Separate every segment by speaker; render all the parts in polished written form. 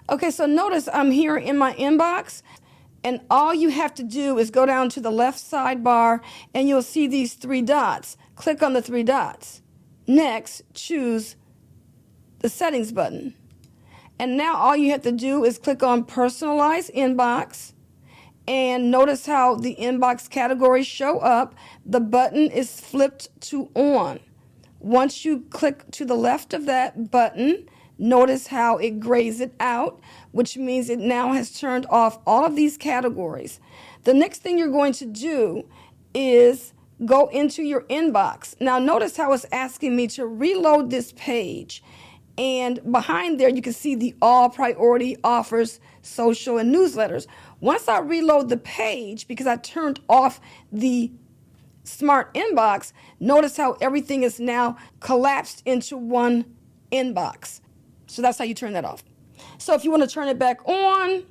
Speaker 1: Okay, so notice I'm here in my inbox, and all you have to do is go down to the left sidebar and you'll see these three dots. Click on the three dots. Next, choose the settings button. And now all you have to do is click on personalize inbox, and notice how the inbox categories show up. The button is flipped to on. Once you click to the left of that button, notice how it grays it out, which means it now has turned off all of these categories. The next thing you're going to do is go into your inbox. Now notice how it's asking me to reload this page. And behind there, you can see the all priority offers, social, and newsletters. Once I reload the page, because I turned off the smart inbox, notice how everything is now collapsed into one inbox. So that's how you turn that off. So if you want to turn it back on,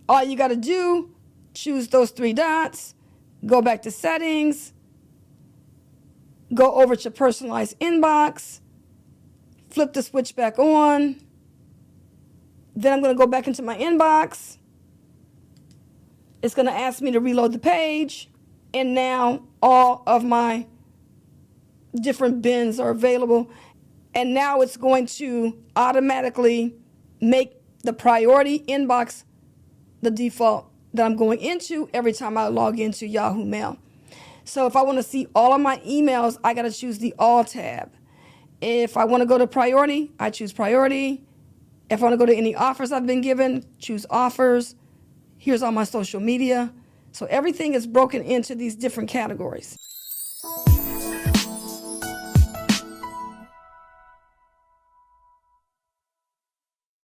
Speaker 1: all you got to do, choose those three dots, go back to settings, go over to personalized inbox, flip the switch back on. Then I'm going to go back into my inbox. It's going to ask me to reload the page. And now all of my different bins are available. And now it's going to automatically make the priority inbox the default that I'm going into every time I log into Yahoo Mail. So if I want to see all of my emails, I got to choose the All tab. If I want to go to priority, I choose priority. If I want to go to any offers I've been given, choose offers. Here's all my social media. So everything is broken into these different categories.